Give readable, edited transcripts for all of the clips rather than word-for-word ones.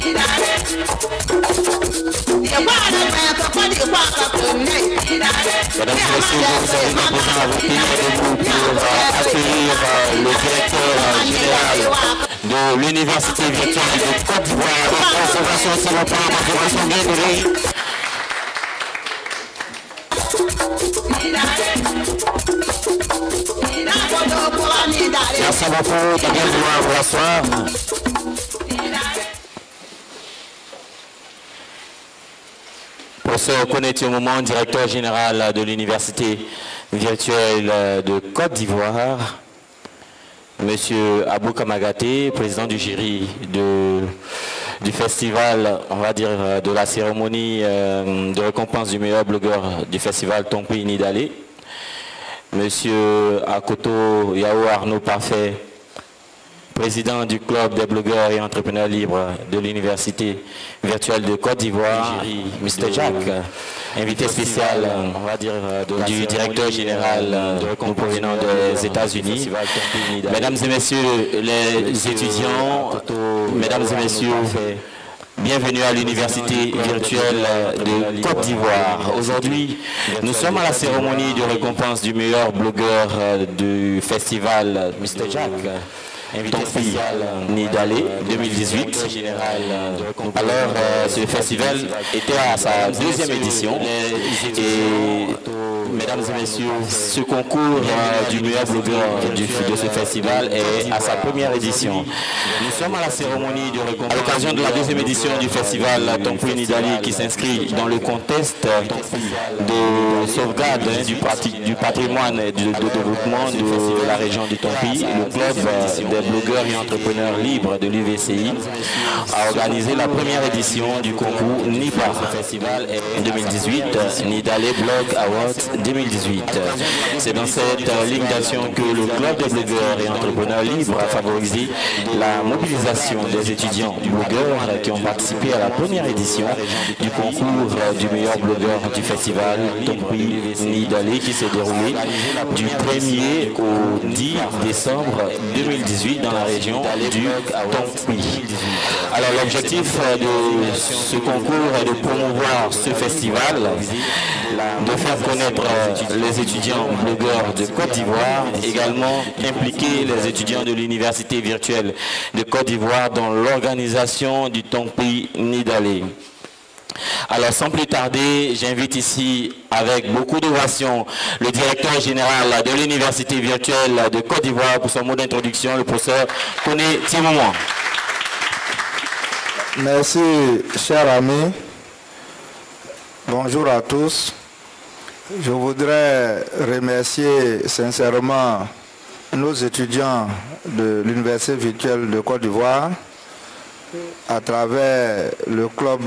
le directeur général de l'Université virtuelle de Côte d'Ivoire. Conservation, s'il vous plaît, conservation bien donnée. Merci beaucoup de bien vouloir vous asseoir. Professeur Konéti Omoumou, directeur général de l'Université virtuelle de Côte d'Ivoire. Monsieur Abou Kamagaté, président du jury du festival, on va dire de la cérémonie de récompense du meilleur blogueur du festival Tompi Nidalé. Monsieur Akoto Yao Arnaud Parfait, président du club des blogueurs et entrepreneurs libres de l'Université virtuelle de Côte d'Ivoire. Mr. Jack, invité spécial, on va dire, du directeur général nous provenant des États-Unis. Mesdames et messieurs les étudiants, mesdames et messieurs, bienvenue à l'Université virtuelle de Côte d'Ivoire. Aujourd'hui, nous sommes à la cérémonie de récompense du meilleur blogueur du festival Mr. Jack. Tompi Nidalé 2018. Alors, ce festival était à sa deuxième édition et mesdames et messieurs, ce concours du meilleur blogueur de ce festival est à sa première édition. Nous sommes à la cérémonie de récompense à l'occasion de la deuxième édition du festival Tompi Nidalé qui s'inscrit dans le contexte de sauvegarde du patrimoine et de développement de la région du Tompi. Le club des blogueurs et entrepreneurs libres de l'UVCI a organisé la première édition du concours NIPA Festival 2018, Nidalé Blog Awards 2018. C'est dans cette ligne d'action que le club des blogueurs et entrepreneurs libres a favorisé la mobilisation des étudiants blogueurs qui ont participé à la première édition du concours du meilleur blogueur du festival Tompi Nidalé qui s'est déroulé du 1er au 10 décembre 2018 dans la région du Tompi. Alors l'objectif de ce concours est de promouvoir ce festival, de faire connaître les étudiants blogueurs de Côte d'Ivoire, également impliquer les étudiants de l'Université virtuelle de Côte d'Ivoire dans l'organisation du Tompi Nidalé. Alors sans plus tarder, j'invite ici avec beaucoup d'ovation le directeur général de l'Université virtuelle de Côte d'Ivoire pour son mot d'introduction, le professeur Konéti Omoumou. Merci, chers amis. Bonjour à tous. Je voudrais remercier sincèrement nos étudiants de l'Université virtuelle de Côte d'Ivoire à travers le club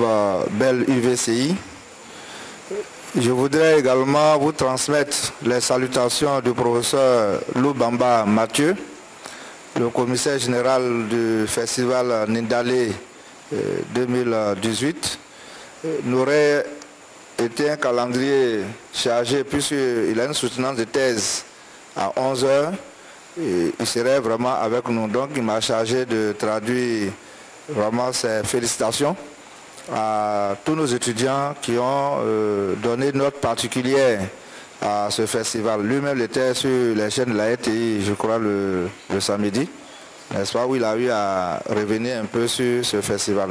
Belle UVCI. Je voudrais également vous transmettre les salutations du professeur Loubamba Mathieu, le commissaire général du festival Nidalé 2018. N'aurait été un calendrier chargé puisqu'il a une soutenance de thèse à 11 h. Il serait vraiment avec nous. Donc il m'a chargé de traduire vraiment ses félicitations à tous nos étudiants qui ont donné une note particulière à ce festival. Lui-même était sur les chaînes de la RTI, je crois, le samedi, n'est-ce pas, où il a eu à revenir un peu sur ce festival.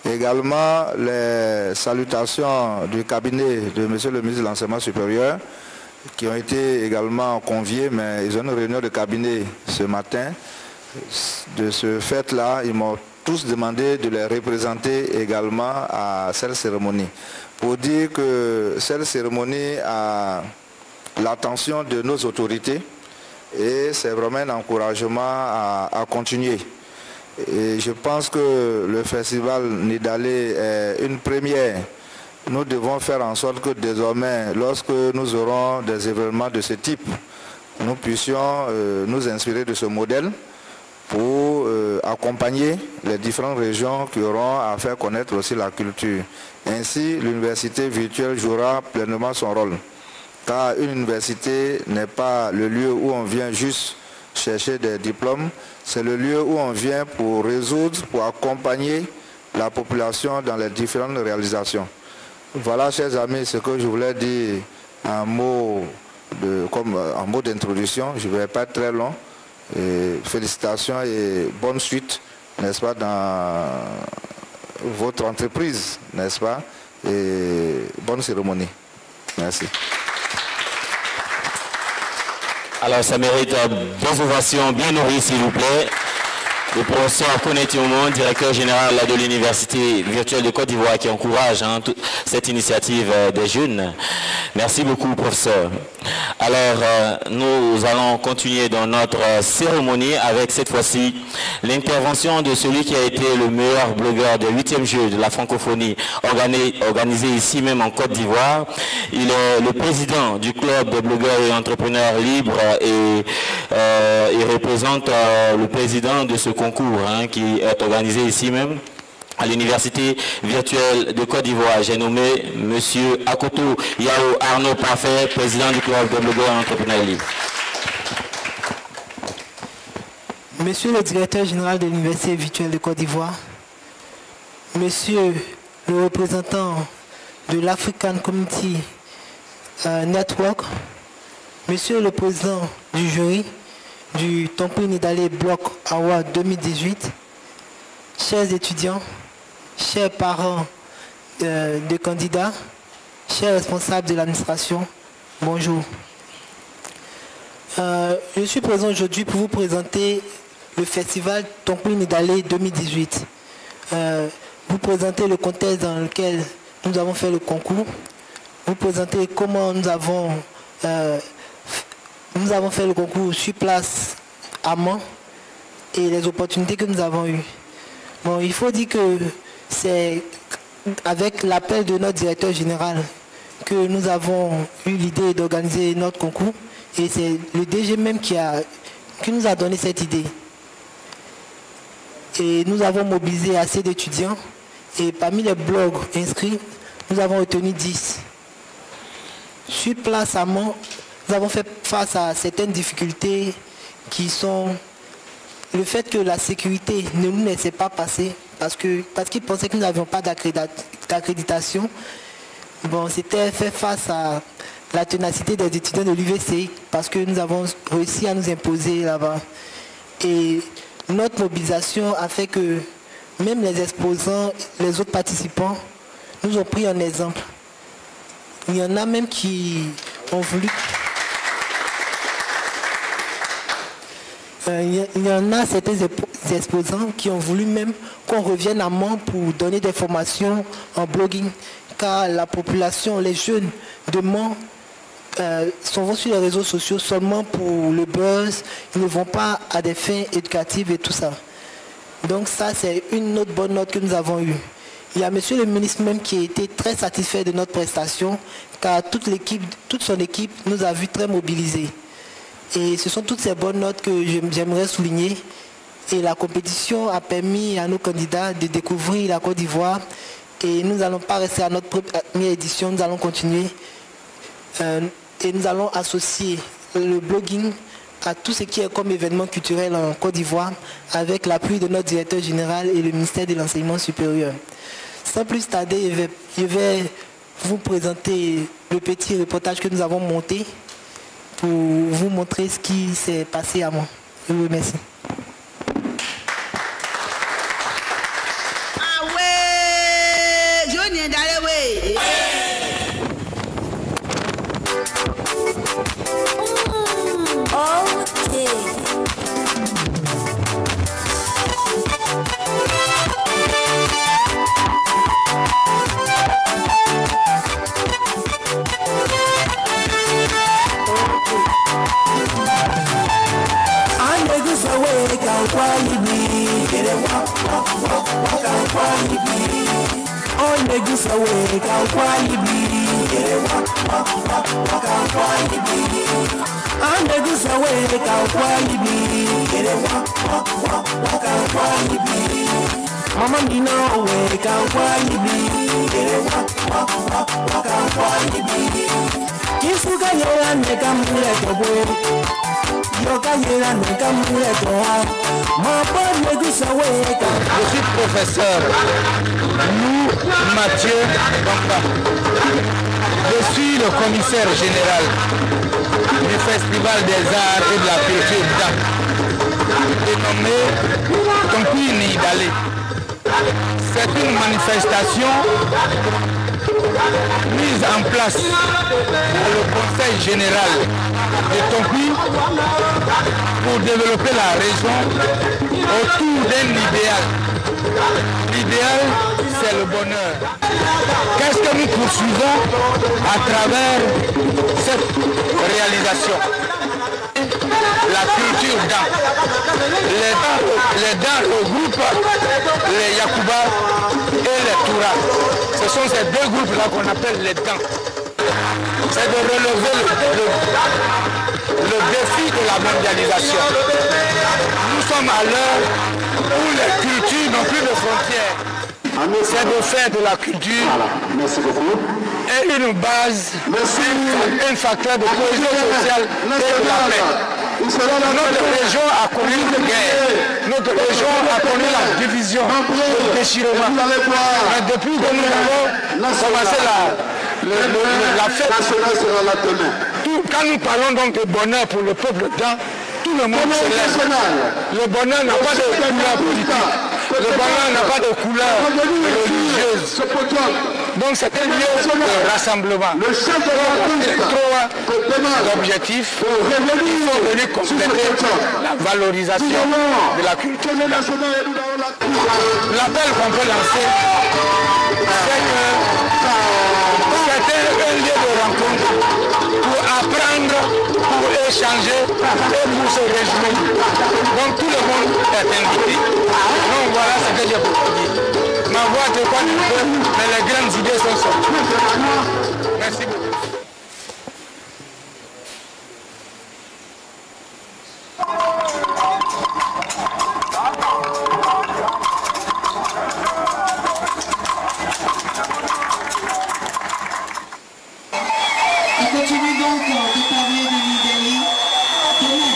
Également, les salutations du cabinet de M. le ministre de l'Enseignement supérieur, qui ont été également conviés, mais ils ont une réunion de cabinet ce matin. De ce fait-là, ils m'ont tous demandé de les représenter également à cette cérémonie. Pour dire que cette cérémonie a l'attention de nos autorités et c'est vraiment un encouragement à continuer. Et je pense que le festival Nidalé est une première. Nous devons faire en sorte que désormais, lorsque nous aurons des événements de ce type, nous puissions nous inspirer de ce modèle pour accompagner les différentes régions qui auront à faire connaître aussi la culture. Ainsi, l'université virtuelle jouera pleinement son rôle. Car une université n'est pas le lieu où on vient juste chercher des diplômes, c'est le lieu où on vient pour résoudre, pour accompagner la population dans les différentes réalisations. Voilà, chers amis, ce que je voulais dire en mot d'introduction. Je ne vais pas être très long. Et félicitations et bonne suite, n'est-ce pas, dans votre entreprise, n'est-ce pas, et bonne cérémonie. Merci. Alors, ça mérite des ovations bien nourries, s'il vous plaît. Le professeur Koneti Oumon, directeur général de l'Université virtuelle de Côte d'Ivoire, qui encourage cette initiative des jeunes. Merci beaucoup, professeur. Alors, nous allons continuer dans notre cérémonie avec cette fois-ci l'intervention de celui qui a été le meilleur blogueur des 8e Jeux de la francophonie organisé ici même en Côte d'Ivoire. Il est le président du club des blogueurs et entrepreneurs libres et il représente le président de ce concours qui est organisé ici même à l'Université virtuelle de Côte d'Ivoire. J'ai nommé M. Akoto Yao Arnaud Parfait, président du club des blogueurs et entrepreneurs libres. Monsieur le directeur général de l'Université virtuelle de Côte d'Ivoire, Monsieur le représentant de l'African Community Network, Monsieur le président du jury du Tompouy Nidalé Bloc Award 2018, chers étudiants, chers parents de candidats, chers responsables de l'administration, bonjour. Je suis présent aujourd'hui pour vous présenter le festival Tompouy Nidalé 2018. Vous présenter le contexte dans lequel nous avons fait le concours, vous présenter comment nous avons fait le concours sur place à Mans et les opportunités que nous avons eues. Bon, il faut dire que c'est avec l'appel de notre directeur général que nous avons eu l'idée d'organiser notre concours et c'est le DG même qui nous a donné cette idée. Et nous avons mobilisé assez d'étudiants et parmi les blogs inscrits, nous avons retenu 10. Sur place à Mans, nous avons fait face à certaines difficultés qui sont le fait que la sécurité ne nous laissait pas passer parce qu'ils pensaient que nous n'avions pas d'accréditation. Bon, c'était fait face à la ténacité des étudiants de l'UVC parce que nous avons réussi à nous imposer là-bas. Et notre mobilisation a fait que même les exposants, les autres participants, nous ont pris un exemple. Il y en a même qui ont voulu... Il y en a certains exposants qui ont voulu même qu'on revienne à Mans pour donner des formations en blogging, car la population, les jeunes de Mans vont sur les réseaux sociaux seulement pour le buzz, ils ne vont pas à des fins éducatives et tout ça. Donc ça, c'est une autre bonne note que nous avons eue. Il y a monsieur le ministre même qui a été très satisfait de notre prestation, car toute son équipe nous a vu très mobilisés. Et ce sont toutes ces bonnes notes que j'aimerais souligner. Et la compétition a permis à nos candidats de découvrir la Côte d'Ivoire. Et nous n'allons pas rester à notre première édition, nous allons continuer. Et nous allons associer le blogging à tout ce qui est comme événement culturel en Côte d'Ivoire avec l'appui de notre directeur général et le ministère de l'Enseignement supérieur. Sans plus tarder, je vais vous présenter le petit reportage que nous avons monté pour vous montrer ce qui s'est passé à moi. Je vous remercie. Ah ouais, je viens d'aller, ouais. Mama Dina away, can't quite be. Isuka yera neka mule tobo. Yoka yera neka mule toa. Ma bonne gusaweka. Je suis professeur Lou Mathieu Bamba. Je suis le commissaire général du Festival des Arts et de la Culture d'An, dénommé Tonkui Nidale. C'est une manifestation mise en place par le Conseil général de Tonkui pour développer la région autour d'un idéal. L'idéal, c'est le bonheur. Qu'est-ce que nous poursuivons à travers cette réalisation? La culture d'An. Les Dans regroupent les Yakuba et les Toura. Ce sont ces deux groupes-là qu'on appelle les Dans. C'est de relever le défi de la mondialisation. Nous sommes à l'heure où les cultures n'ont plus de frontières. C'est de faire de la culture et une base, un facteur de cohésion sociale et de la paix. Notre région a connu une guerre, notre région a connu la division, le déchirement. Mais depuis que nous avons commencé la fête, quand nous parlons donc de bonheur pour le peuple d'An, tout le monde se lève. Le bonheur n'a pas de couleur politique. Le bonheur n'a pas de couleur religieuse. Donc c'est un lieu de rassemblement. Le chef de l'objectif, il faut venir compléter la valorisation de la culture. L'appel qu'on peut lancer, c'est que c'était un lieu de rencontre pour apprendre, pour échanger et pour se réjouir. Donc tout le monde est invité. Donc voilà ce que j'ai pour dire. Ma voix te connaît un peu, mais les grandes idées sont sorties. Merci beaucoup. On continue donc de parler de l'idée. Demain,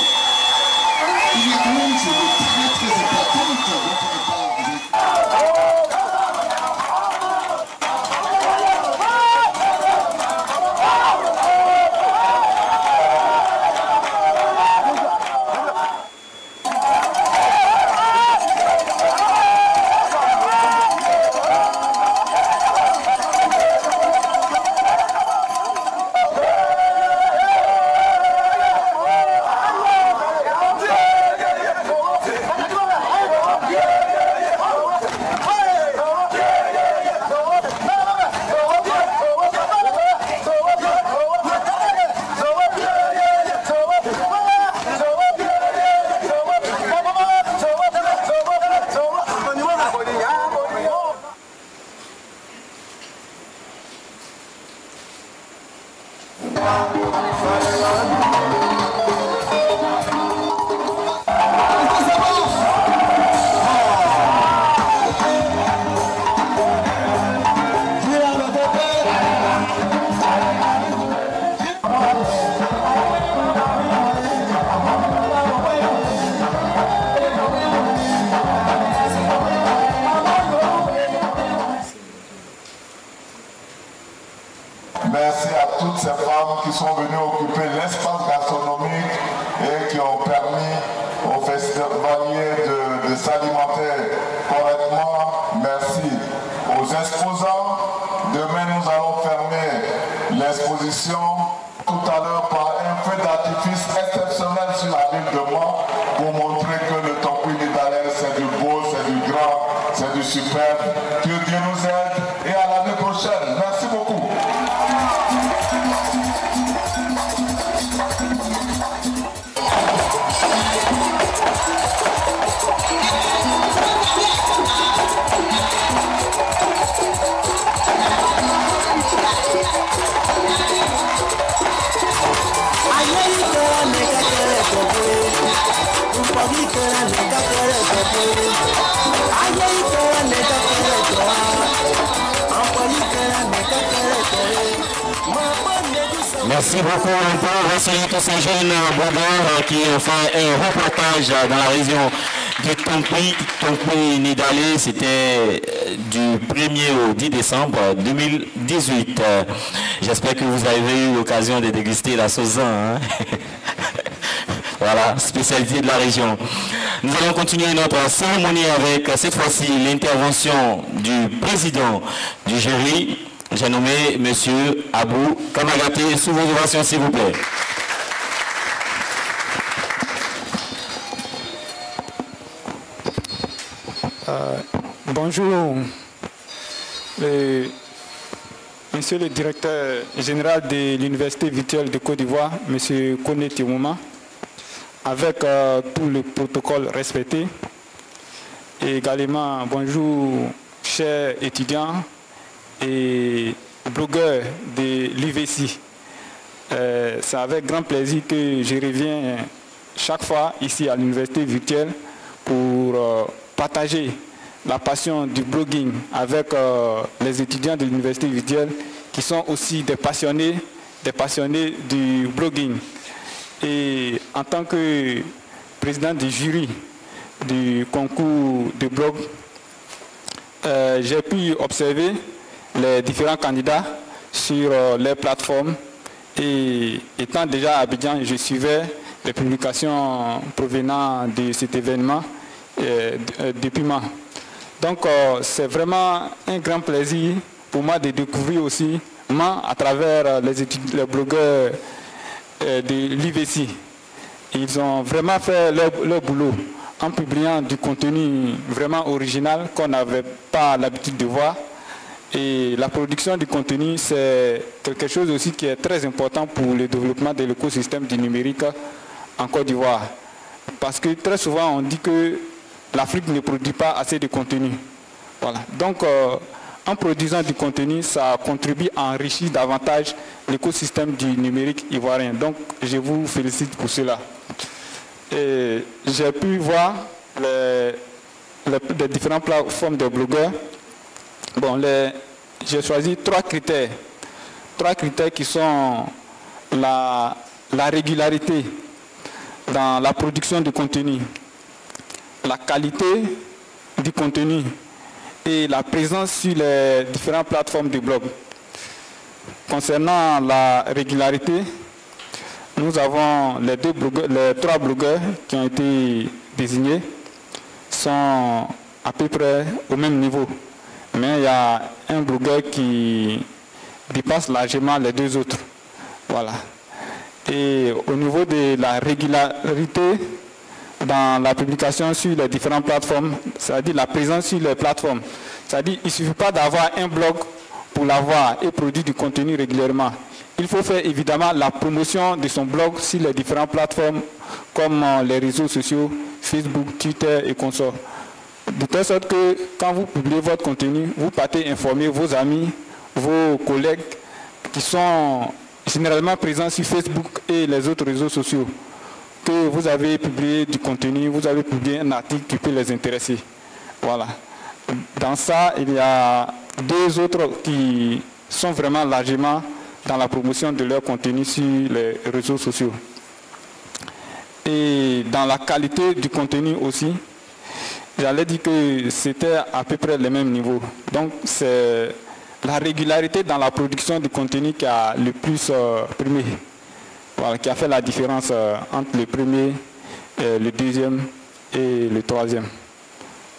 il y a quand même chose très très importante dont on ne parle. Merci à toutes ces femmes qui sont venues occuper l'espace gastronomique et qui ont permis aux festivaliers de s'alimenter correctement. Merci aux exposants. Demain, nous allons fermer l'exposition tout à l'heure par un feu d'artifice exceptionnel sur la ville de Mans pour montrer que le Tonkui Nidale, c'est du beau, c'est du grand, c'est du superbe. Que Dieu nous aide et à l'année prochaine. Merci beaucoup. Merci beaucoup. On peut remercier tous ces jeunes blogueurs qui ont fait un reportage dans la région du Tompi-Nidalé. C'était du 1er au 10 décembre 2018. J'espère que vous avez eu l'occasion de déguster la sauce. Hein? Voilà, spécialité de la région. Nous allons continuer notre cérémonie avec cette fois-ci l'intervention du président du jury. J'ai nommé M. Abou Kamagaté. Sous vos ovations, s'il vous plaît. Bonjour, Monsieur le directeur général de l'Université virtuelle de Côte d'Ivoire, M. Koné Timouma, avec tout le protocole respecté. Et également, bonjour, chers étudiants et blogueurs de l'UVC. C'est avec grand plaisir que je reviens chaque fois ici à l'Université virtuelle pour partager la passion du blogging avec les étudiants de l'Université virtuelle qui sont aussi des passionnés du blogging. Et en tant que président du jury du concours de blog, j'ai pu observer les différents candidats sur les plateformes et étant déjà à Abidjan, je suivais les publications provenant de cet événement depuis moi. Donc c'est vraiment un grand plaisir pour moi de découvrir aussi moi à travers les blogueurs de l'UVC. Ils ont vraiment fait leur boulot en publiant du contenu vraiment original qu'on n'avait pas l'habitude de voir. Et la production du contenu, c'est quelque chose aussi qui est très important pour le développement de l'écosystème du numérique en Côte d'Ivoire. Parce que très souvent, on dit que l'Afrique ne produit pas assez de contenu. Voilà. Donc, en produisant du contenu, ça contribue à enrichir davantage l'écosystème du numérique ivoirien. Donc, je vous félicite pour cela. Et j'ai pu voir les différentes plateformes de blogueurs. Bon, j'ai choisi trois critères qui sont la régularité dans la production de contenu, la qualité du contenu et la présence sur les différentes plateformes de blog. Concernant la régularité, nous avons les trois blogueurs qui ont été désignés sont à peu près au même niveau. Mais il y a un blogueur qui dépasse largement les deux autres. Voilà. Et au niveau de la régularité dans la publication sur les différentes plateformes, c'est-à-dire la présence sur les plateformes, c'est-à-dire qu'il ne suffit pas d'avoir un blog pour l'avoir et produire du contenu régulièrement. Il faut faire évidemment la promotion de son blog sur les différentes plateformes comme les réseaux sociaux, Facebook, Twitter et consorts. De telle sorte que quand vous publiez votre contenu, vous partez informer vos amis, vos collègues qui sont généralement présents sur Facebook et les autres réseaux sociaux, que vous avez publié du contenu, vous avez publié un article qui peut les intéresser. Voilà. Dans ça, il y a deux autres qui sont vraiment largement dans la promotion de leur contenu sur les réseaux sociaux. Et dans la qualité du contenu aussi, j'allais dire que c'était à peu près le même niveau. Donc c'est la régularité dans la production du contenu qui a le plus primé. Voilà, qui a fait la différence entre le premier, le deuxième et le troisième.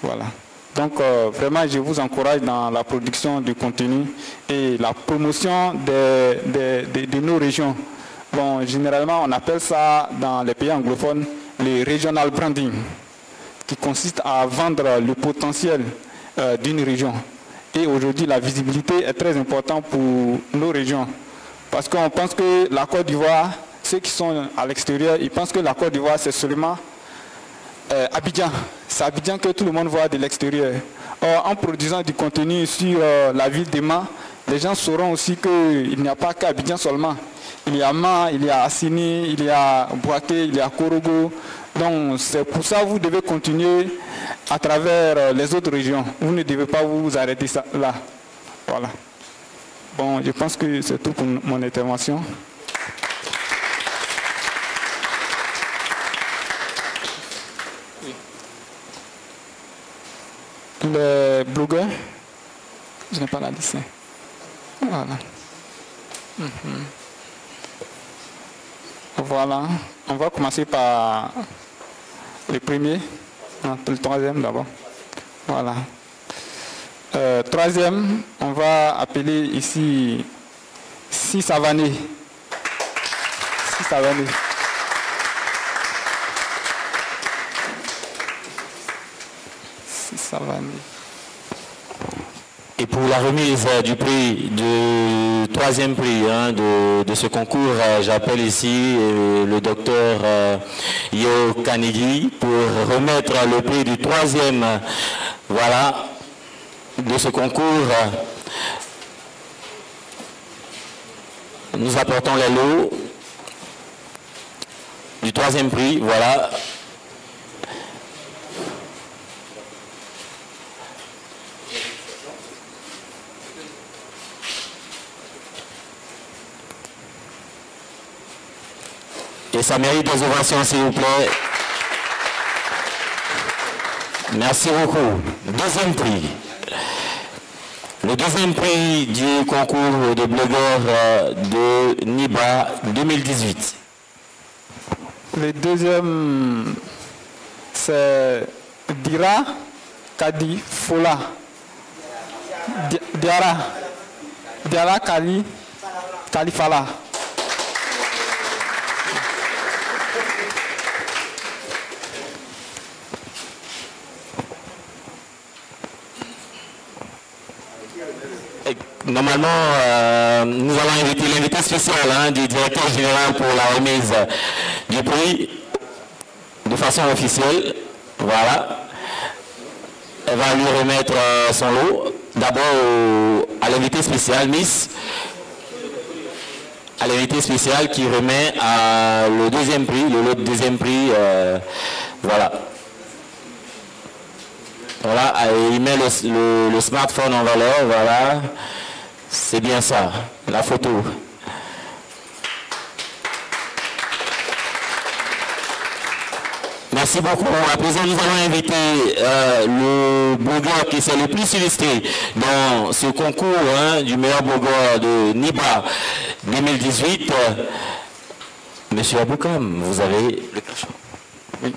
Voilà. Donc vraiment, je vous encourage dans la production du contenu et la promotion de nos régions. Bon, généralement, on appelle ça dans les pays anglophones le regional branding, qui consiste à vendre le potentiel d'une région. Et aujourd'hui, la visibilité est très importante pour nos régions. Parce qu'on pense que la Côte d'Ivoire, ceux qui sont à l'extérieur, ils pensent que la Côte d'Ivoire, c'est seulement Abidjan. C'est Abidjan que tout le monde voit de l'extérieur. Or, en produisant du contenu sur la ville d'Ema, les gens sauront aussi qu'il n'y a pas qu'Abidjan seulement. Il y a Ma, il y a Assini, il y a Bouaké, il y a Korogo. Donc c'est pour ça que vous devez continuer à travers les autres régions. Vous ne devez pas vous arrêter là. Voilà. Bon, je pense que c'est tout pour mon intervention. les blogueurs. Je n'ai pas la liste. Voilà. Voilà. On va commencer par le premier. Non, le troisième d'abord. Voilà. Troisième, on va appeler ici Sisavané. Sisavané. Sisavané. Et pour la remise du prix, du troisième prix de ce concours, j'appelle ici le docteur Yo Kanigi pour remettre le prix du troisième, voilà, de ce concours. Nous apportons les lots du troisième prix, voilà. Et ça mérite des ovations, s'il vous plaît. Merci beaucoup. Deuxième prix. Le deuxième prix du concours de blogueurs de NIBA 2018. Le deuxième, c'est Dira Kadi Fola. Diara Kalifala. Normalement, nous allons inviter l'invité spécial du directeur général pour la remise du prix de façon officielle. Voilà. Elle va lui remettre son lot. D'abord à l'invité spécial, Miss. À l'invité spécial qui remet le deuxième prix, le lot de deuxième prix. Voilà. Voilà, il met le smartphone en valeur, voilà. C'est bien ça, la photo. Merci beaucoup. À présent, nous allons inviter le blogueur qui s'est le plus illustré dans ce concours du meilleur blogueur de NIBA 2018. Monsieur Aboukam, vous avez le cachot. Oui.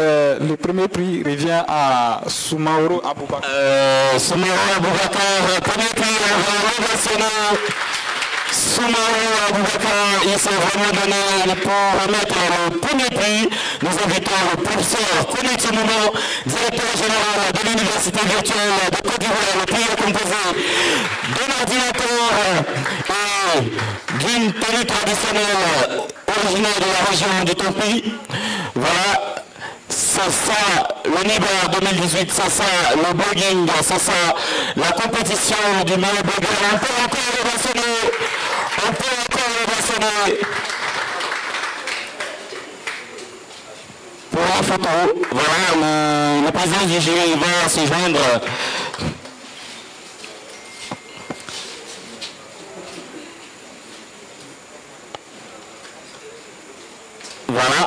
Le premier prix revient à Soumaoro Aboubakar. Soumaoro Aboubakar, premier prix national. Soumaoro Aboubakar, il s'est vraiment donné pour remettre le premier prix. Nous invitons le professeur Kouni Tchoumoumou, directeur général de l'Université virtuelle de Côte d'Ivoire. Le prix est composé d'un ordinateur et d'une tenue traditionnelle originaire de la région du Tompi. Voilà. C'est ça, le NIBA 2018, c'est ça, le blogging, c'est ça, la compétition du meilleur blogueur. On peut encore le mentionner, on peut encore le mentionner. Pour la photo, voilà, le président du jury va se joindre. Voilà.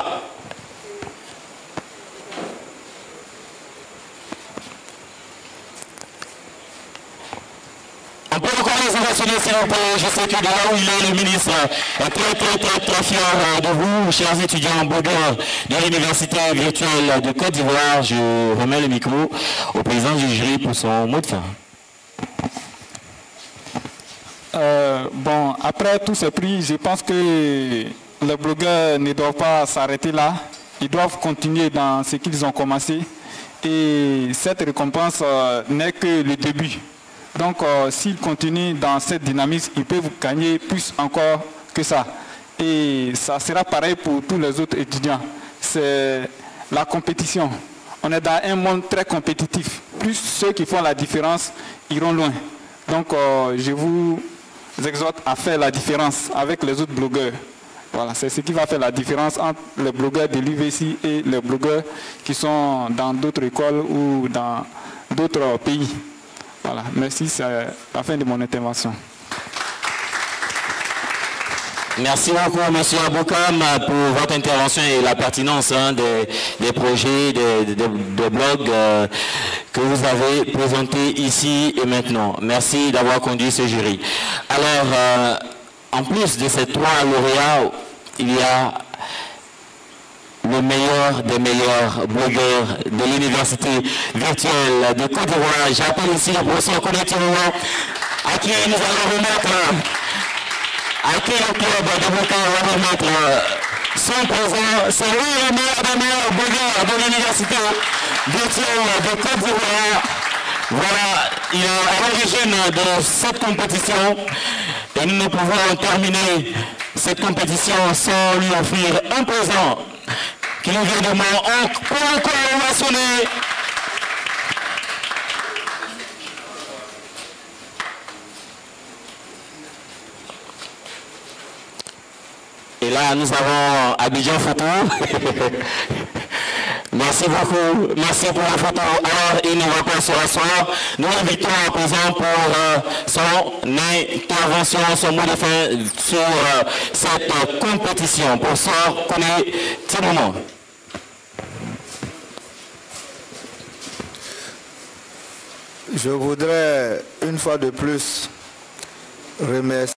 On peut encore les ovationner, s'il vous plaît. Je sais que de là où il est, le ministre est très fier de vous, chers étudiants blogueurs de l'Université virtuelle de Côte d'Ivoire. Je remets le micro au président du jury pour son mot de fin. Bon, après tous ces prix, je pense que les blogueurs ne doivent pas s'arrêter là. Ils doivent continuer dans ce qu'ils ont commencé. Et cette récompense n'est que le début. Donc, s'ils continuent dans cette dynamique, ils peuvent gagner plus encore que ça. Et ça sera pareil pour tous les autres étudiants. C'est la compétition. On est dans un monde très compétitif. Plus ceux qui font la différence iront loin. Donc, je vous exhorte à faire la différence avec les autres blogueurs. Voilà, c'est ce qui va faire la différence entre les blogueurs de l'UVC et les blogueurs qui sont dans d'autres écoles ou dans d'autres pays. Voilà, merci, c'est la fin de mon intervention. Merci beaucoup, M. Aboukam, pour votre intervention et la pertinence des projets, des blogs que vous avez présentés ici et maintenant. Merci d'avoir conduit ce jury. Alors, en plus de ces 3 lauréats, il y a le meilleur des meilleurs blogueurs de l'université virtuelle de Côte d'Ivoire. J'appelle ici le professeur Konetirou, à qui nous allons remettre, à qui le club de Boka va remettre son présent. C'est lui le meilleur des meilleurs blogueurs de l'université virtuelle de Côte d'Ivoire. Voilà, il est à l'origine de cette compétition et nous ne pouvons terminer cette compétition sans lui offrir un présent qui nous vient de moi. On peut encore ovationner. Et là, nous avons Abidjan Photo. Merci beaucoup, merci pour la photo. Alors, il ne va pas se rasseoir. Nous l'invitons à présent pour son intervention, son mot de fin sur cette compétition. Professeur Konetirou. Je voudrais une fois de plus remercier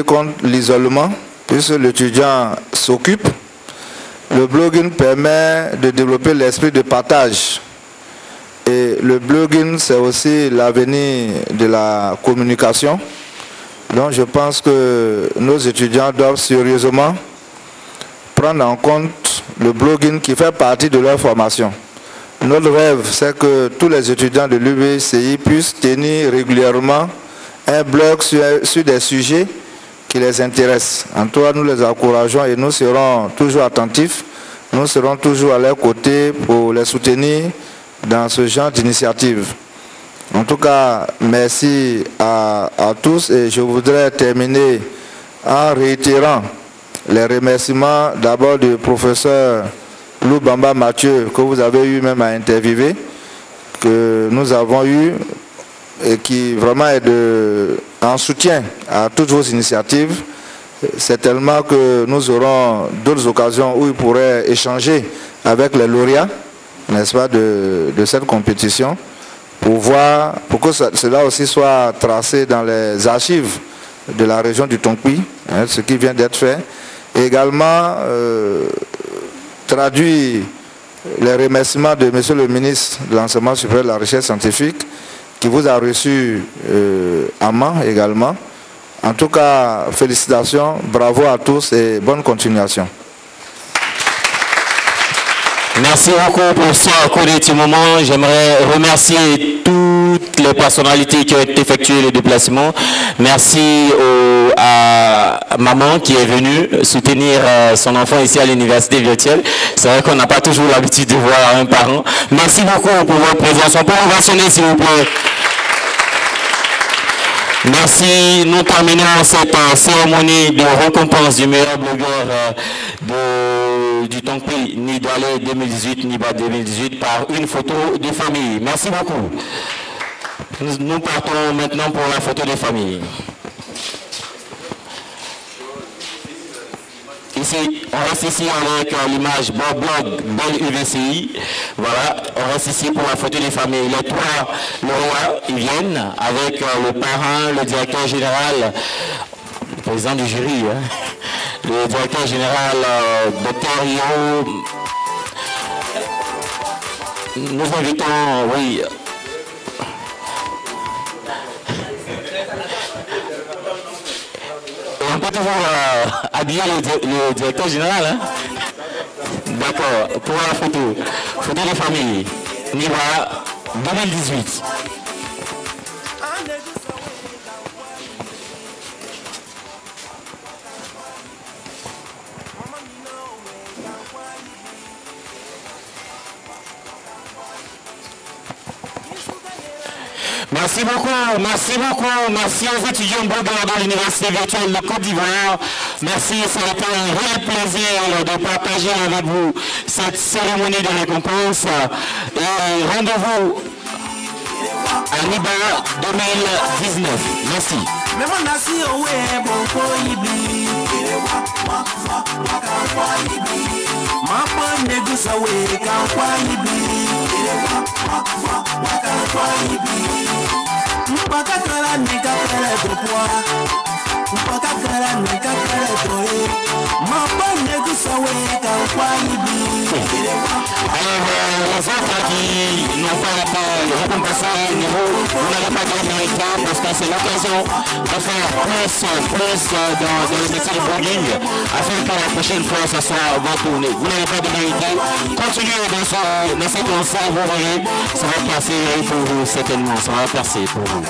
contre l'isolement, puisque l'étudiant s'occupe. Le blogging permet de développer l'esprit de partage. Et le blogging, c'est aussi l'avenir de la communication. Donc je pense que nos étudiants doivent sérieusement prendre en compte le blogging qui fait partie de leur formation. Notre rêve, c'est que tous les étudiants de l'UBCI puissent tenir régulièrement un blog sur des sujets qui les intéressent. En tout cas, nous les encourageons et nous serons toujours attentifs. Nous serons toujours à leur côté pour les soutenir dans ce genre d'initiative. En tout cas, merci à tous et je voudrais terminer en réitérant les remerciements d'abord du professeur Loubamba Mathieu que vous avez eu même à interviewer, que nous avons eu et qui vraiment est en soutien à toutes vos initiatives. C'est tellement que nous aurons d'autres occasions où il pourrait échanger avec les lauréats, n'est-ce pas, de cette compétition, pour que cela aussi soit tracé dans les archives de la région du Tonkpi, hein, ce qui vient d'être fait. Et également traduire les remerciements de M. le ministre de l'Enseignement supérieur et de la Recherche scientifique, qui vous a reçu à main également. En tout cas, félicitations, bravo à tous et bonne continuation. Merci beaucoup pour ce petit moment. J'aimerais remercier toutes les personnalités qui ont effectué le déplacement. Merci à maman qui est venue soutenir son enfant ici à l'université virtuelle. C'est vrai qu'on n'a pas toujours l'habitude de voir un parent. Merci beaucoup pour votre présence. On peut ovationner s'il vous plaît. Merci. Nous terminons cette cérémonie de récompense du meilleur blogueur du Tonkpi Nidalé 2018, Niba 2018 par une photo de famille. Merci beaucoup. Nous partons maintenant pour la photo de famille. Ici, on reste ici avec l'image blog Belle UVCI. Voilà, on reste ici pour la photo des familles. Les 3 lauréats, ils viennent avec le parrain, le directeur général, le président du jury, hein, le directeur général, Dr. Io. nous invitons, oui. On peut toujours habiller le directeur général. Hein? D'accord, pour la photo de famille, Niva 2018. Merci beaucoup, merci aux étudiants blogueurs de l'Université virtuelle de Côte d'Ivoire. Merci, ça a été un réel plaisir de partager avec vous cette cérémonie de récompense. Et rendez-vous à Niba 2019. Merci. Les autres qui n'ont pas été récompensés, vous n'allez pas gagner le temps parce que c'est l'occasion de faire plus dans le métier de blogging afin que la prochaine fois ça soit votre tournée. Vous n'avez pas de mérité. Continuez dans cette lancée, vous voyez, ça va passer pour vous certainement, ça va passer pour vous.